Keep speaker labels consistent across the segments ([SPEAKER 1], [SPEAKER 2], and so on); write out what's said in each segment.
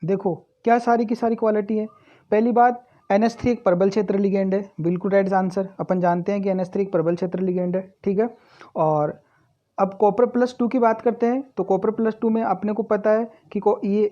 [SPEAKER 1] देखो क्या सारी की सारी क्वालिटी है। पहली बात, NH3 एक प्रबल क्षेत्र लिगेंड है, बिल्कुल राइट आंसर। अपन जानते हैं कि NH3 एक प्रबल क्षेत्र लिगेंड है, ठीक है। और अब कॉपर प्लस 2 की बात करते हैं, तो कॉपर प्लस 2 में अपने को पता है कि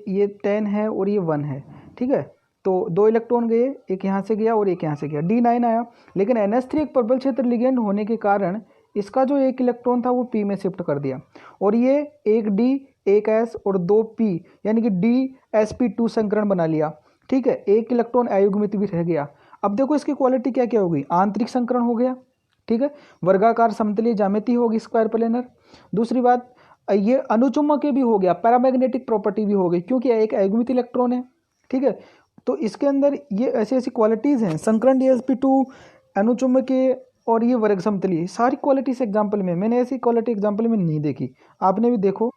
[SPEAKER 1] ये 10 है और ये 1 है, ठीक है। तो 2 इलेक्ट्रॉन गए, एक यहाँ से गया और एक यहाँ से गया, D9 आया। लेकिन NH3 एक प्रबल क्षेत्र लिगेंड होने के कारण इसका जो एक इलेक्ट्रॉन था वो P में शिफ्ट कर दिया, और ये एक D एक S और 2 P यानी कि DsP2 संकरण बना लिया, ठीक है। एक इलेक्ट्रॉन अयुग्मित भी रह गया। अब देखो इसकी क्वालिटी क्या क्या होगी, आंतरिक संकरण हो गया, ठीक है। वर्गाकार समतलीय ज्यामिति होगी, स्क्वायर प्लेनर। दूसरी बात, ये अनुचुंबकीय भी हो गया, पैरामैग्नेटिक प्रॉपर्टी भी हो गई, क्योंकि एक अयुग्मित इलेक्ट्रॉन है, ठीक है। तो इसके अंदर ये ऐसी ऐसी क्वालिटीज़ हैं, संकरण DsP2, अनुचुंबकीय और ये वर्ग समतलीय, सारी क्वालिटीज एग्जाम्पल में, मैंने ऐसी क्वालिटी एग्जाम्पल में नहीं देखी, आपने भी देखो।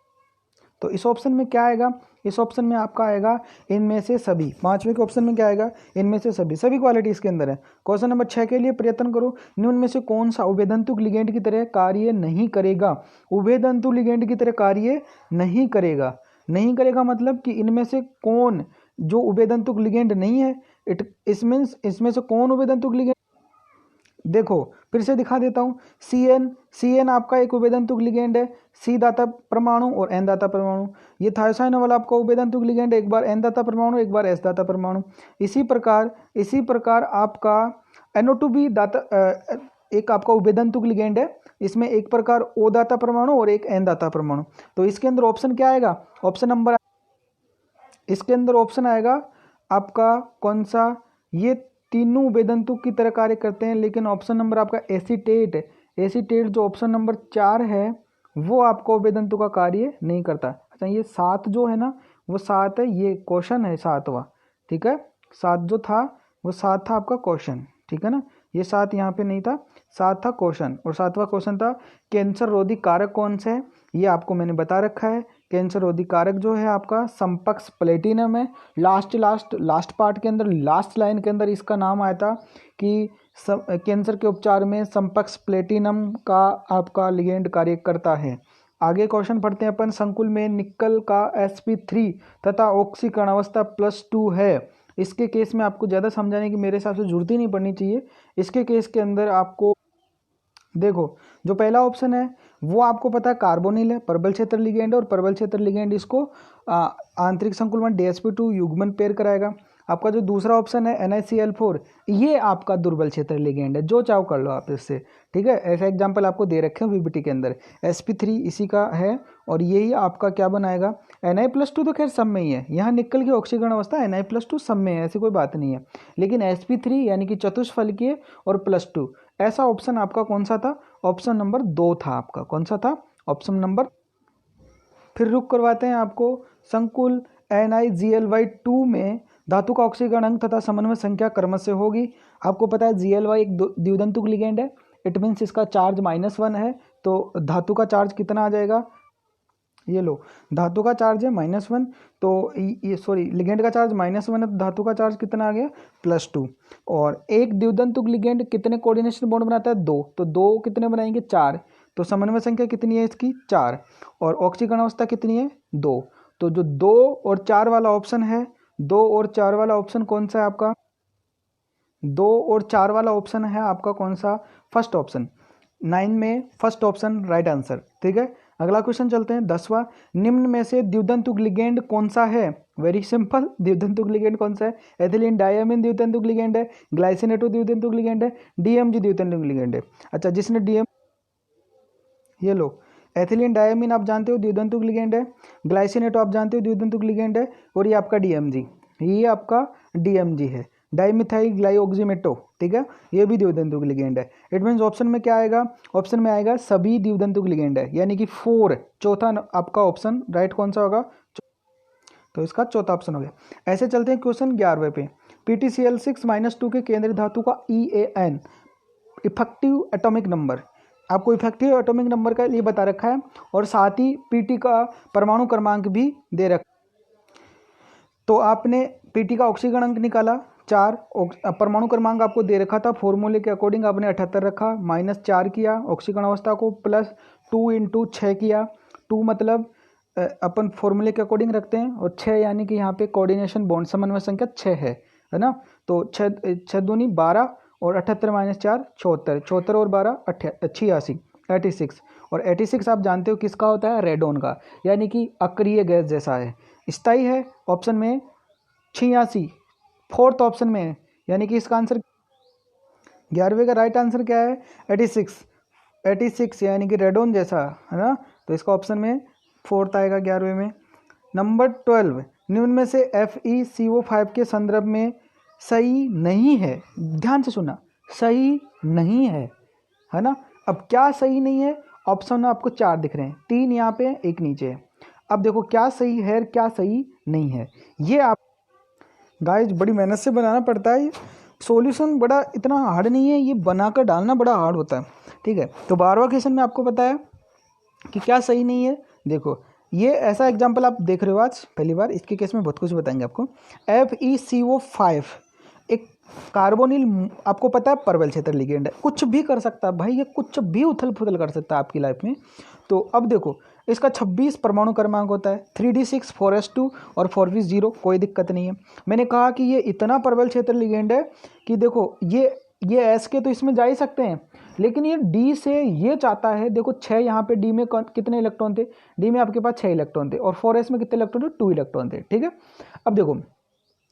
[SPEAKER 1] तो इस ऑप्शन में क्या आएगा, इस ऑप्शन में आपका आएगा इनमें से सभी। पांचवें के ऑप्शन में क्या आएगा, इनमें से सभी, सभी क्वालिटी इसके अंदर है। क्वेश्चन नंबर 6 के लिए प्रयत्न करो, निम्न में से कौन सा उभयतंतुक लिगेंड की तरह कार्य नहीं करेगा। उभयतंतु लिगेंड की तरह कार्य नहीं करेगा, नहीं करेगा मतलब कि इनमें से कौन जो उभयतंतुक लिगेंड नहीं है, इट मीन्स इसमें से कौन उभयतंतुक लिगेंड। देखो फिर से दिखा देता हूँ, सी एन आपका एक उभयतंतुक लिगेंड है, सी दाता परमाणु और एन दाता परमाणु। ये थायोसाइनो वाला आपका उभयतंतुक लिगेंड है, एक बार एन दाता परमाणु एक बार एस दाता परमाणु। इसी प्रकार आपका NO2 भी दाता एक आपका उभयतंतुक लिगेंड है, इसमें एक प्रकार O दाता परमाणु और एक N दाता परमाणु। तो इसके अंदर ऑप्शन क्या आएगा, ऑप्शन नंबर, इसके अंदर ऑप्शन आएगा आपका कौन सा, ये तीनों उभयतंतुक की तरह कार्य करते हैं, लेकिन ऑप्शन नंबर आपका एसीटेट, एसीटेट जो ऑप्शन नंबर 4 है वो आपको उभयतंतुक का कार्य नहीं करता। अच्छा ये 7 जो है ना, वो 7 है, ये क्वेश्चन है 7वां, ठीक है। 7 जो था वो 7 था आपका क्वेश्चन, ठीक है ना, ये 7 यहाँ पे नहीं था, 7 था क्वेश्चन। और 7वां क्वेश्चन था कैंसर रोधी कारक कौन सा है, ये आपको मैंने बता रखा है। कैंसर रोधी कारक जो है आपका समपक्ष प्लेटिनम है। लास्ट पार्ट के अंदर, लास्ट लाइन के अंदर इसका नाम आया था कि कैंसर के उपचार में समपक्ष प्लेटिनम का आपका लिगेंड कार्य करता है। आगे क्वेश्चन पढ़ते हैं अपन, संकुल में निकल का sp3 तथा ऑक्सीकरण अवस्था +2 है। इसके केस में आपको ज़्यादा समझाने की मेरे हिसाब से जरूरत ही नहीं पड़नी चाहिए। इसके केस के अंदर आपको देखो, जो पहला ऑप्शन है वो आपको पता है कार्बोनिल है, प्रबल क्षेत्र लिगेंड, और प्रबल क्षेत्र लिगेंड इसको आंतरिक संकुलन DsP2 युग्मन पेयर कराएगा। आपका जो दूसरा ऑप्शन है NaCl4, ये आपका दुर्बल क्षेत्र लिगेंड है, जो चाहो कर लो आप इससे, ठीक है। ऐसा एग्जाम्पल आपको दे रखे हैं VBT के अंदर, sp3 इसी का है, और यही आपका क्या बनाएगा, Na+2 तो खैर सब में ही है, यहाँ निकल की ऑक्सीकरण अवस्था Na+2 सब में है, ऐसी कोई बात नहीं है। लेकिन sp3 यानी कि चतुष्फलकीय और +2, ऐसा ऑप्शन आपका कौन सा था, ऑप्शन नंबर 2 था आपका, कौन सा था, ऑप्शन नंबर। फिर रुक करवाते हैं आपको, संकुल NiGly2 में धातु का ऑक्सीकरण अंक तथा समन्वय संख्या क्रमश से होगी। आपको पता है Gly एक द्विबंधुक लिगेंड है, इट मीन्स इसका चार्ज -1 है, तो धातु का चार्ज कितना आ जाएगा, ये लो, धातु का चार्ज है -1, तो ये सॉरी लिगेंड का चार्ज -1 है, तो धातु का चार्ज कितना आ गया, +2। और एक द्विबंधुक लिगेंड कितने कोऑर्डिनेशन बॉन्ड बनाता है, 2, तो 2 कितने बनाएंगे, 4, तो समन्वय संख्या कितनी है इसकी, 4, और ऑक्सीकरण अवस्था कितनी है, 2। तो जो 2 और 4 वाला ऑप्शन है, 2 और 4 वाला ऑप्शन कौन सा है आपका, 2 और 4 वाला ऑप्शन है आपका कौन सा, फर्स्ट ऑप्शन। 9 में फर्स्ट ऑप्शन राइट आंसर, ठीक है। अगला क्वेश्चन चलते हैं 10वां, निम्न में से द्विबंधुक लिगेंड कौन सा है, वेरी सिंपल, द्विबंधुक लिगेंड कौन सा है, एथिलीन डायमीन द्विबंधुक लिगेंड है, ग्लाइसिनेटो द्विबंधुक लिगेंड है, DMG द्विबंधुक लिगेंड है। अच्छा जिसने ये लो, एथिलीन डायमीन आप जानते हो द्विबंधुक लिगेंड है, ग्लाइसिनेटो आप जानते हो द्विबंधुक लिगेंड है, और ये आपका DMG, ये आपका DMG है, डाइमिथाइल ग्लाइओक्सीमेटो, ठीक है, ये भी द्विबंधुक लिगेंड है। इट मीन्स ऑप्शन में क्या आएगा, ऑप्शन में आएगा सभी द्विबंधुक लिगेंड है, यानी कि 4, चौथा आपका ऑप्शन राइट कौन सा होगा, तो इसका चौथा ऑप्शन हो गया। ऐसे चलते हैं क्वेश्चन 11वें पे, PtCl6-2 के केंद्रीय धातु का EAN इफेक्टिव एटॉमिक नंबर, आपको इफेक्टिव एटॉमिक नंबर का लिए बता रखा है, और साथ ही Pt का परमाणु क्रमांक भी दे रखा। तो आपने Pt का ऑक्सीकरण अंक निकाला 4, परमाणु क्रमांक आपको दे रखा था, फॉर्मूले के अकॉर्डिंग आपने 78 रखा, -4 किया, ऑक्सीकरण अवस्था को +2 × 6 किया, 2 मतलब अपन फॉर्मूले के अकॉर्डिंग रखते हैं, और 6 यानी कि यहाँ पे कोऑर्डिनेशन बॉन्ड समन्वय संख्या 6 है ना। तो 6 दूनी 12 और 78 माइनस 4 74, 74 और 12 86, 86। और 86 आप जानते हो किसका होता है, रेडोन का, यानी कि अक्रिय गैस जैसा है, स्थायी है। ऑप्शन में 86 फोर्थ ऑप्शन में है, यानी कि इसका आंसर 11वें का राइट आंसर क्या है, 86, 86 यानी कि रेडोन जैसा है ना। तो इसका ऑप्शन में फोर्थ आएगा 11वें में। नंबर 12, निम्न में से FeCO5 के संदर्भ में सही नहीं है, ध्यान से सुना, सही नहीं है ना। अब क्या सही नहीं है, ऑप्शन आपको 4 दिख रहे हैं, 3 यहाँ पे 1 नीचे है। अब देखो क्या सही है क्या सही नहीं है, ये आप गाइस बड़ी मेहनत से बनाना पड़ता है। सॉल्यूशन बड़ा इतना हार्ड नहीं है, ये बनाकर डालना बड़ा हार्ड होता है, ठीक है। तो 12वां क्वेश्चन में आपको बताया कि क्या सही नहीं है। देखो ये ऐसा एग्जाम्पल आप देख रहे हो आज पहली बार, इसके केस में बहुत कुछ बताएंगे आपको। FeCO5 एक कार्बोनिल, आपको पता है परबल क्षेत्र लिगेंड है, कुछ भी कर सकता है भाई, ये कुछ भी उथल पुथल कर सकता है आपकी लाइफ में। तो अब देखो इसका 26 परमाणु क्रमांक होता है, 3d6 4s2 और 4p0, कोई दिक्कत नहीं है। मैंने कहा कि ये इतना प्रबल क्षेत्र लिगेंड है कि देखो ये एस के तो इसमें जा ही सकते हैं, लेकिन ये डी से ये चाहता है, देखो 6 यहाँ पे डी में कितने इलेक्ट्रॉन थे, डी में आपके पास 6 इलेक्ट्रॉन थे, और 4s में कितने इलेक्ट्रॉन थे, 2 इलेक्ट्रॉन थे, ठीक है। अब देखो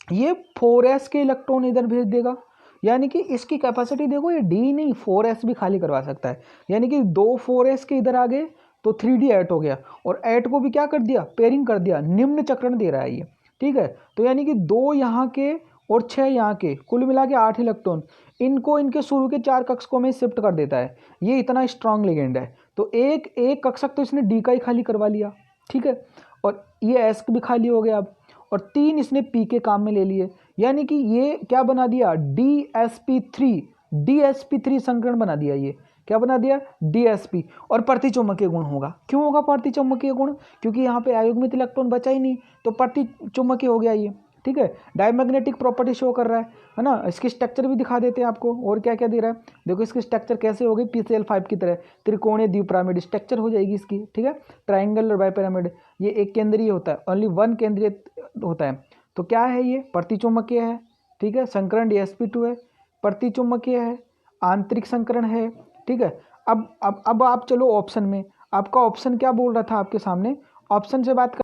[SPEAKER 1] ये 4s के इलेक्ट्रॉन इधर भेज देगा, यानी कि इसकी कैपेसिटी देखो, ये डी नहीं 4s भी खाली करवा सकता है, यानी कि 2 4s के इधर आ गए तो 3d ऐड हो गया, और ऐड को भी क्या कर दिया, पेयरिंग कर दिया, निम्न चक्रण दे रहा है ये, ठीक है। तो यानी कि 2 यहाँ के और 6 यहाँ के, कुल मिला के 8 इलेक्ट्रॉन, इनको इनके शुरू के 4 कक्षकों में शिफ्ट कर देता है, ये इतना स्ट्रांग लिगेंड है। तो एक कक्षक तो इसने डी का ही खाली करवा लिया, ठीक है, और ये एस भी खाली हो गया अब, और 3 इसने पी के काम में ले लिए, यानी कि ये क्या बना दिया, DsP3 संकरण बना दिया, ये क्या बना दिया, DsP। और प्रतिचुंबकीय गुण होगा, क्यों होगा प्रतिचुंबकीय गुण, क्योंकि यहाँ पे अयुग्मित इलेक्ट्रॉन बचा ही नहीं, तो प्रतिचुंबकीय हो गया ये, ठीक है। डायमैग्नेटिक प्रॉपर्टी शो कर रहा है ना। इसकी स्ट्रक्चर भी दिखा देते हैं आपको, और क्या क्या दे रहा है, देखो इसकी स्ट्रक्चर कैसे होगी, PCl5 की तरह त्रिकोणीय द्विपिरामिड स्ट्रक्चर हो जाएगी इसकी, ठीक है। ट्राइंगल और बाइपिरामिड, ये एक केंद्रीय होता है, ओनली 1 केंद्रीय होता है। तो क्या है, ये प्रतिचुंबकीय है, ठीक है, संकरण DsP2 है, प्रतिचुंबकीय है, आंतरिक संकरण है, ठीक है। अब आप चलो ऑप्शन में, आपका ऑप्शन क्या बोल रहा था आपके सामने, ऑप्शन से बात कर,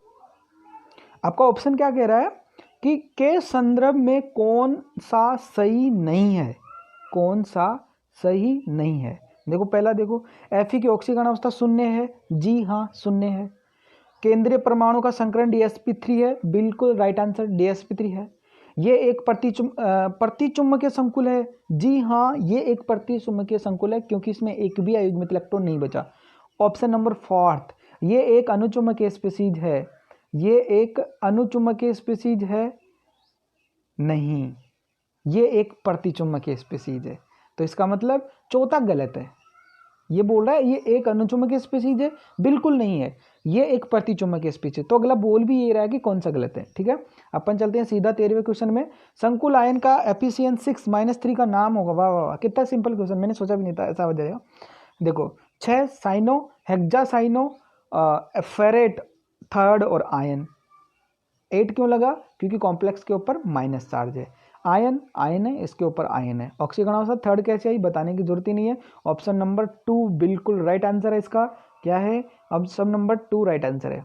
[SPEAKER 1] आपका ऑप्शन क्या कह रहा है कि के संदर्भ में कौन सा सही नहीं है, कौन सा सही नहीं है। देखो पहला देखो, Fe की ऑक्सीकरण अवस्था 0 है, जी हाँ 0 है। केंद्रीय परमाणु का संकरण DsP3 है, बिल्कुल राइट आंसर DsP3 है। ये एक प्रतिचुंबकीय संकुल है, जी हाँ ये एक प्रतिचुंबकीय संकुल है, क्योंकि इसमें एक भी अयुग्मित इलेक्ट्रॉन नहीं बचा। ऑप्शन नंबर 4, ये एक अनुचुंबकीय स्पीसीज है, ये एक अनुचुंबकीय स्पीसीज है नहीं, ये एक प्रतिचुंबकीय स्पीसीज है। तो इसका मतलब चौथा गलत है, ये बोल रहा है ये एक अनुचुंबकीय स्पीसीज है, बिल्कुल नहीं है, ये एक प्रतिचुंबकीय स्पीसीज। तो अगला बोल भी ये रहा है कि कौन सा गलत है, ठीक है। अपन चलते हैं सीधा 13वें क्वेश्चन में। संकुल आयन का Fe6-3 का नाम होगा, वाह वाह वाह, कितना सिंपल क्वेश्चन, मैंने सोचा भी नहीं था ऐसा हो जाएगा। देखो 6 साइनो हेक्सासाइनो फेरेट थर्ड और आयन, 8 क्यों लगा, क्योंकि कॉम्प्लेक्स के ऊपर माइनस चार्ज है, आयन है, इसके ऊपर आयन है। ऑक्सीकरण अवस्था थर्ड कैसे आई, बताने की जरूरत ही नहीं है। ऑप्शन नंबर 2 बिल्कुल राइट आंसर है इसका, क्या है, ऑप्शन नंबर 2 राइट आंसर है,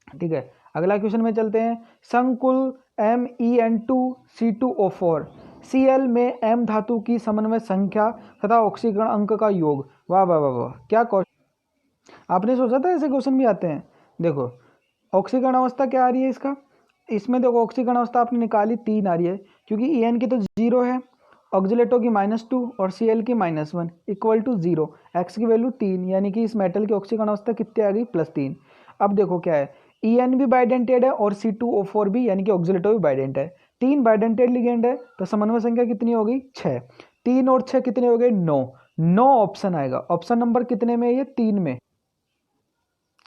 [SPEAKER 1] ठीक है। अगला क्वेश्चन में चलते हैं। संकुल MEN2C2O4 Cl में M धातु की समन्वय संख्या तथा ऑक्सीकरण अंक का योग, वाह वाह वाह वाह, क्या क्वेश्चन, आपने सोचा था ऐसे क्वेश्चन भी आते हैं। देखो ऑक्सीकरण अवस्था क्या आ रही है इसका, इसमें देखो ऑक्सीकरण अवस्था आपने निकाली 3 आ रही है, क्योंकि En की तो 0 है, ऑक्सीलेटो की -2 और Cl की -1 इक्वल टू 0, x की वैल्यू 3, यानी कि इस मेटल की ऑक्सीकरण अवस्था कितनी आ गई, +3। अब देखो क्या है, En भी बाइडेंटेड है और C2O4 भी, यानी कि ऑक्सीलेटो भी बाइडेंट है, 3 बाइडेंटेड लिगेंड है, तो समन्वय संख्या कितनी हो गई, 6, 3 और 6 कितने हो गए, 9 ऑप्शन आएगा, ऑप्शन नंबर कितने में, ये 3 में।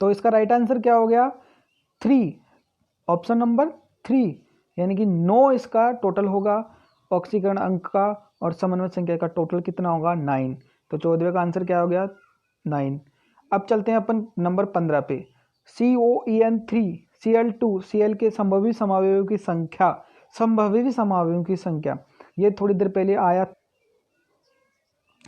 [SPEAKER 1] तो इसका राइट आंसर क्या हो गया, 3, ऑप्शन नंबर 3, यानी कि 9 इसका टोटल होगा ऑक्सीकरण अंक का, और समन्वय संख्या का टोटल कितना होगा, 9। तो 14वें का आंसर क्या हो गया, 9। अब चलते हैं अपन नंबर 15 पे। COEN3 Cl2 Cl के संभावित समावयवों की संख्या, संभावित समावयवों की संख्या, ये थोड़ी देर पहले आया,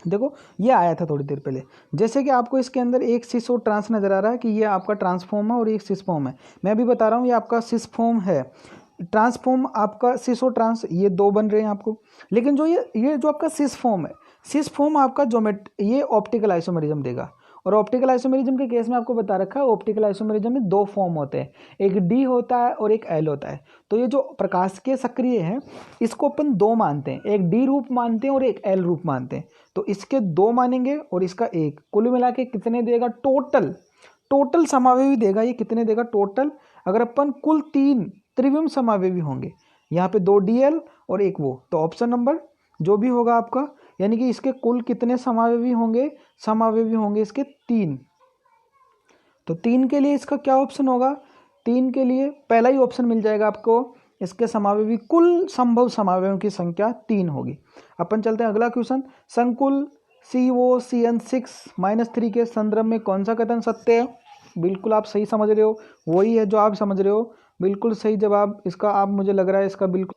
[SPEAKER 1] देखो ये आया था थोड़ी देर पहले। जैसे कि आपको इसके अंदर एक सिस और ट्रांस नजर आ रहा है कि ये आपका ट्रांसफॉर्म है और एक सिस फॉर्म है। मैं अभी बता रहा हूँ ये आपका सिस फॉर्म है, ट्रांसफॉर्म आपका सिस और ट्रांस ये दो बन रहे हैं आपको। लेकिन जो ये जो आपका सिस फॉर्म है, सिस फॉर्म आपका ये ऑप्टिकल आइसोमेरिज्म देगा। और ऑप्टिकल आइसोमेरिज्म के केस में आपको बता रखा है ऑप्टिकल आइसोमेरिज्म में दो फॉर्म होते हैं, एक डी होता है और एक एल होता है। तो ये जो प्रकाशिकीय सक्रिय है इसको अपन दो मानते हैं, एक डी रूप मानते हैं और एक एल रूप मानते हैं। तो इसके दो मानेंगे और इसका एक, कुल मिला के कितने देगा, टोटल समावेवी देगा। ये कितने देगा टोटल, अगर अपन कुल 3 त्रिविम समावेवी होंगे, यहाँ पे 2 DL और एक वो, तो ऑप्शन नंबर जो भी होगा आपका, यानी कि इसके कुल कितने समावेवी होंगे इसके 3। तो 3 के लिए इसका क्या ऑप्शन होगा, 3 के लिए पहला ही ऑप्शन मिल जाएगा आपको, इसके समावेवी कुल संभव समावेवियों की संख्या 3 होगी। अपन चलते हैं अगला क्वेश्चन, संकुल COCN6-3 के संदर्भ में कौन सा कथन सत्य है। बिल्कुल आप सही समझ रहे हो, वही है जो आप समझ रहे हो, बिल्कुल सही जवाब इसका। आप मुझे लग रहा है इसका बिल्कुल,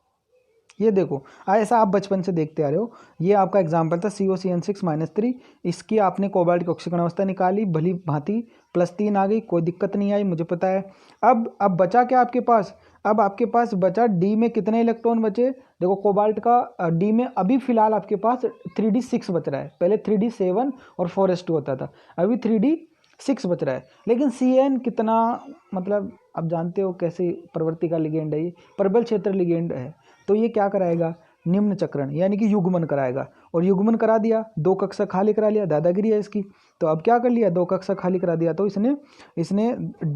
[SPEAKER 1] ये देखो ऐसा आप बचपन से देखते आ रहे हो, ये आपका एग्जाम्पल था COCN6-3। इसकी आपने कोबाल्ट की ऑक्सीकरण अवस्था निकाली, भली भांति +3 आ गई, कोई दिक्कत नहीं आई, मुझे पता है। अब बचा क्या आपके पास, अब आपके पास बचा डी में कितने इलेक्ट्रॉन बचे। देखो कोबाल्ट का डी में अभी फिलहाल आपके पास 3D6 बच रहा है, पहले 3D7 और 4s2 होता था, अभी 3D6 बच रहा है। लेकिन CN कितना, मतलब आप जानते हो कैसे प्रवृत्ति का लिगेंड है, ये प्रबल क्षेत्र लिगेंड है। तो ये क्या कराएगा, निम्न चक्रण यानी कि युग्मन कराएगा, और युग्मन करा दिया, 2 कक्षा खाली करा लिया, दादागिरी है इसकी। तो अब क्या कर लिया, 2 कक्षा खाली करा दिया, तो इसने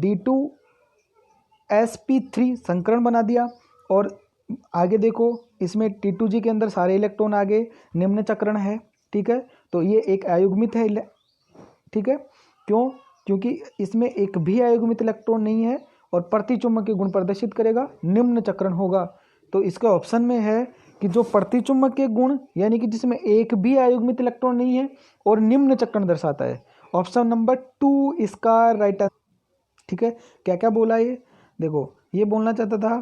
[SPEAKER 1] D2sp3 संकरण बना दिया। और आगे देखो इसमें T2G के अंदर सारे इलेक्ट्रॉन आगे, निम्न चक्रण है, ठीक है। तो ये एक अयुग्मित है, ठीक है। क्यों, क्योंकि इसमें एक भी अयुग्मित इलेक्ट्रॉन नहीं है और प्रतिचुंबकीय गुण प्रदर्शित करेगा, निम्न चक्रण होगा। तो इसका ऑप्शन में है कि जो प्रतिचुंबकीय गुण यानी कि जिसमें एक भी अयुग्मित इलेक्ट्रॉन नहीं है और निम्न चक्रण दर्शाता है, ऑप्शन नंबर 2 इसका राइट आंसर, ठीक है। क्या क्या बोला ये, देखो ये बोलना चाहता था,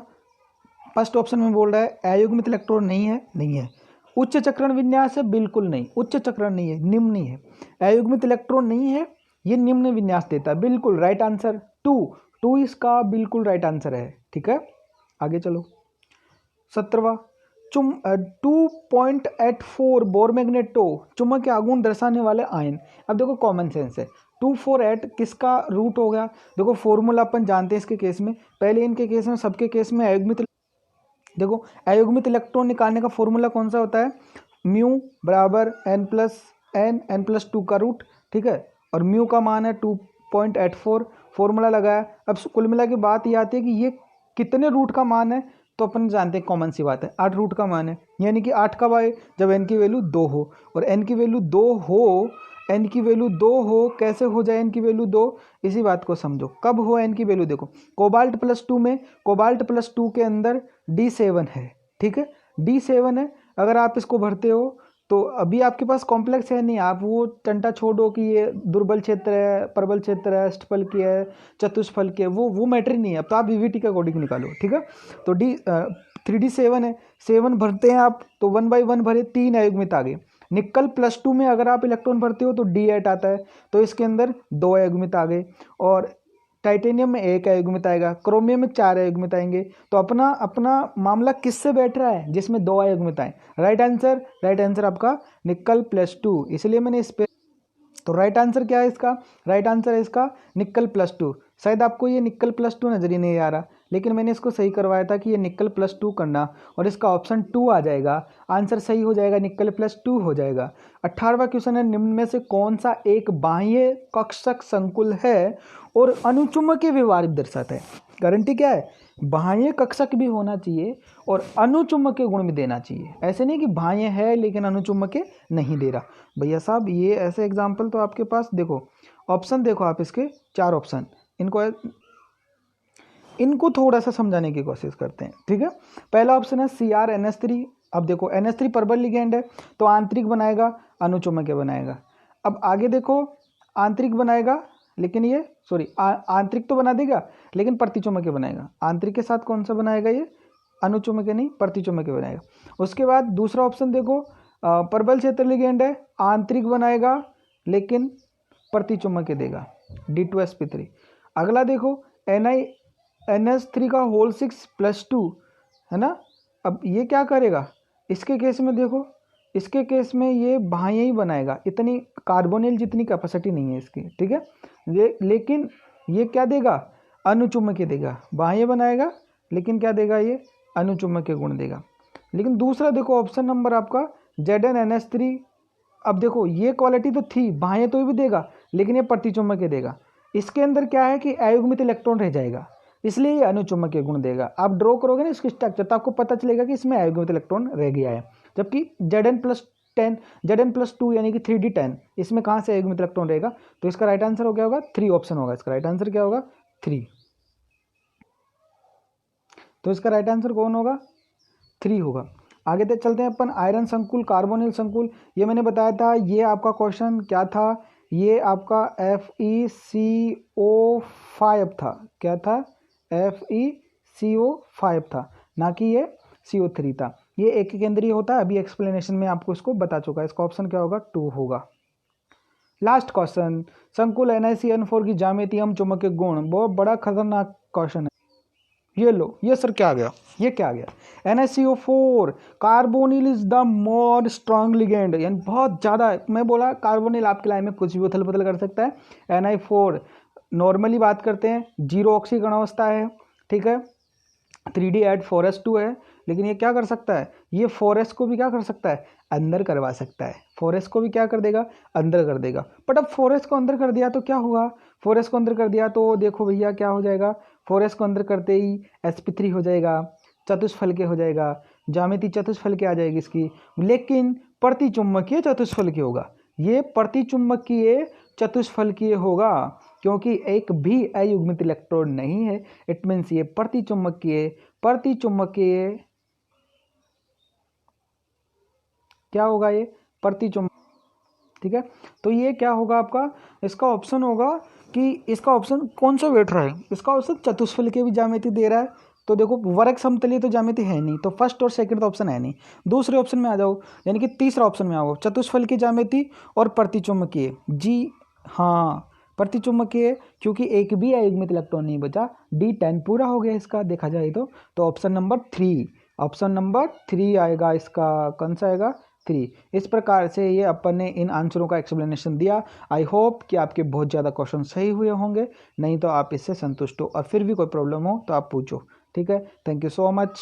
[SPEAKER 1] फर्स्ट ऑप्शन में बोल रहा है अयुग्मित इलेक्ट्रॉन नहीं है। उच्च चक्रण विन्यास है, बिल्कुल नहीं, उच्च चक्रण नहीं है, निम्न ही है। अयुग्मित इलेक्ट्रॉन नहीं है, ये निम्न विन्यास देता है, बिल्कुल राइट आंसर 2 इसका बिल्कुल राइट आंसर है, ठीक है। आगे चलो 17वां 2.84 बोर मैग्नेटो चुंबक के आघूर्ण दर्शाने वाले आयन। अब देखो कॉमन सेंस है, 248 किसका रूट हो गया, देखो फॉर्मूला अपन जानते हैं इसके केस में, पहले इनके केस में सबके केस में अयुग्मित, देखो अयुग्मित इलेक्ट्रॉन निकालने का फॉर्मूला कौन सा होता है, म्यू बराबर n+2 का रूट, ठीक है। और म्यू का मान है 2.84, फॉर्मूला लगाया। अब कुल मिला के बात ये आती है कि ये कितने रूट का मान है, तो अपन जानते हैं कॉमन सी बात है 8 रूट का मान है, यानी कि 8 कब आए, जब n की वैल्यू 2 हो। और n की वैल्यू 2 हो, n की वैल्यू 2 हो, कैसे हो जाए n की वैल्यू 2, इसी बात को समझो, कब हो n की वैल्यू, देखो कोबाल्ट +2 में, कोबाल्ट +2 के अंदर D7 है, ठीक है, D7 है। अगर आप इसको भरते हो तो अभी आपके पास कॉम्प्लेक्स है नहीं, आप वो टंटा छोड़ो कि ये दुर्बल क्षेत्र है, प्रबल क्षेत्र है, अष्टफल की है, चतुष्फल की है, वो मैटर नहीं है। अब तो आप VVT का कोडिंग निकालो, ठीक है। तो 3D7 है, 7 भरते हैं आप तो 1 by 1 भरे, 3 अयुग्मित आ गए। निकल +2 में अगर आप इलेक्ट्रॉन भरते हो तो D8 आता है, तो इसके अंदर 2 अयुग्मित आ गए। और टाइटेनियम में 1 अयुग्मित आएगा, क्रोमियम में 4 अयुग्मित आएंगे। तो अपना मामला किससे बैठ रहा है, जिसमें 2 अयुग्मित आए। राइट आंसर आपका निकल +2, इसलिए मैंने इस पे, तो राइट आंसर क्या है इसका, राइट आंसर है इसका निकल +2। शायद आपको ये निकल +2 नजर ही नहीं आ रहा, लेकिन मैंने इसको सही करवाया था कि ये निकल +2 करना, और इसका ऑप्शन 2 आ जाएगा, आंसर सही हो जाएगा, निकल +2 हो जाएगा। 18वां क्वेश्चन है, निम्न में से कौन सा एक बाह्य कक्षक संकुल है और अनुचुंबकीय व्यवहार दर्शाता है। गारंटी क्या है, बाह्य कक्षक भी होना चाहिए और अनुचुंबकीय गुण भी देना चाहिए, ऐसे नहीं कि बाह्य है लेकिन अनुचुंबकीय नहीं दे रहा। भैया साहब ये ऐसे एग्जाम्पल तो आपके पास, देखो ऑप्शन देखो आप, इसके 4 ऑप्शन, इनको थोड़ा सा समझाने की कोशिश करते हैं, ठीक है। पहला ऑप्शन है CrNH3। अब देखो NH3 प्रबल लिगेंड है, तो आंतरिक बनाएगा, अनुचुंबकीय बनाएगा। अब आगे देखो आंतरिक बनाएगा, लेकिन ये सॉरी आंतरिक तो बना देगा लेकिन प्रतिचुंबकीय बनाएगा। आंतरिक के साथ कौन सा बनाएगा, ये अनुचुंबकीय नहीं प्रतिचुंबकीय बनाएगा। उसके बाद दूसरा ऑप्शन देखो, प्रबल क्षेत्र लिगेंड है, आंतरिक बनाएगा लेकिन प्रतिचुंबकीय देगा, D2sp3। अगला देखो NiNH3 का होल 6+2 है ना। अब ये क्या करेगा, इसके केस में देखो, इसके केस में ये बाह्य ही बनाएगा, इतनी कार्बोनिल जितनी कैपेसिटी नहीं है इसकी, ठीक है। लेकिन ये क्या देगा, अनुचुंबकीय देगा, बाह्य बनाएगा लेकिन क्या देगा, ये अनुचुंबकीय गुण देगा। लेकिन दूसरा देखो ऑप्शन नंबर आपका ZnNH3, अब देखो ये क्वालिटी तो थी, बाह्य तो भी देगा लेकिन ये प्रतिचुंबकीय देगा। इसके अंदर क्या है कि अयुग्मित इलेक्ट्रॉन रह जाएगा, इसलिए ये अनुचुंबकीय गुण देगा। आप ड्रॉ करोगे ना इसकी स्ट्रक्चर तो आपको पता चलेगा कि इसमें अयुग्मित इलेक्ट्रॉन रह गया है। जबकि Zn+2 यानी कि 3D10, इसमें कहाँ से अयुग्मित इलेक्ट्रॉन रहेगा, तो इसका राइट आंसर हो क्या होगा, 3 ऑप्शन होगा। इसका राइट आंसर क्या होगा, 3। तो इसका राइट आंसर कौन होगा, 3 होगा। आगे तक चलते हैं अपन, आयरन संकुल, कार्बोनिल संकुल, ये मैंने बताया था, ये आपका क्वेश्चन क्या था, ये आपका FeCO5 था, क्या था, FeCO5 था, ना कि ये CO3 था। ये एक केंद्रीय होता है, अभी एक्सप्लेनेशन में आपको इसको बता चुका है। इसका ऑप्शन क्या होगा, 2 होगा। लास्ट क्वेश्चन, संकुल NiCN4 की ज्यामिति एवं चुंबकीय गुण, बहुत बड़ा खतरनाक क्वेश्चन है। ये लो, ये सर क्या आ गया, ये क्या आ गया, NaCO4 carbonyl is the more strong ligand, यानी बहुत ज़्यादा, मैं बोला कार्बोनिल आपके लाइन में कुछ भी उथल पुथल कर सकता है। Ni4 नॉर्मली बात करते हैं 0 ऑक्सीकरण अवस्था है, ठीक है, 3D एट 4s2 है, लेकिन ये क्या कर सकता है, ये 4s को भी क्या कर सकता है, अंदर करवा सकता है। 4s को भी क्या कर देगा, अंदर कर देगा। बट अब 4s को अंदर कर दिया तो क्या होगा, 4s को अंदर कर दिया तो देखो भैया क्या हो जाएगा, 4s को अंदर करते ही sp3 हो जाएगा, चतुष्फलकीय हो जाएगा, ज्यामिति चतुष्फलकीय आ जाएगी इसकी, लेकिन प्रतिचुंबकीय चतुष्फलकीय होगा। ये प्रतिचुंबकीय चतुष्फलकीय होगा क्योंकि एक भी अयुग्मित इलेक्ट्रॉन नहीं है। इट मीन्स ये प्रतिचुंबकीय क्या होगा, ये प्रतिचुंबक, ठीक है। तो ये क्या होगा आपका, इसका ऑप्शन होगा कि इसका ऑप्शन कौन सा बैठ रहा है, इसका ऑप्शन चतुष्फलकीय भी ज्यामिति दे रहा है। तो देखो वर्ग समतलीय तो ज्यामिति है नहीं, तो फर्स्ट और सेकंड तो ऑप्शन है नहीं। दूसरे ऑप्शन में आ जाओ, यानी कि तीसरा ऑप्शन में आओ, चतुष्फलकीय ज्यामिति और प्रतिचुंबकीय, जी हाँ प्रतिचुंबकीय, क्योंकि एक भी अयुग्मित इलेक्ट्रॉन नहीं बचा, D10 पूरा हो गया इसका देखा जाए तो ऑप्शन नंबर 3, ऑप्शन नंबर 3 आएगा इसका, कौन सा आएगा, 3। इस प्रकार से ये अपन ने इन आंसरों का एक्सप्लेनेशन दिया। आई होप कि आपके बहुत ज़्यादा क्वेश्चन सही हुए होंगे, नहीं तो आप इससे संतुष्ट हो, और फिर भी कोई प्रॉब्लम हो तो आप पूछो, ठीक है। Thank you so much.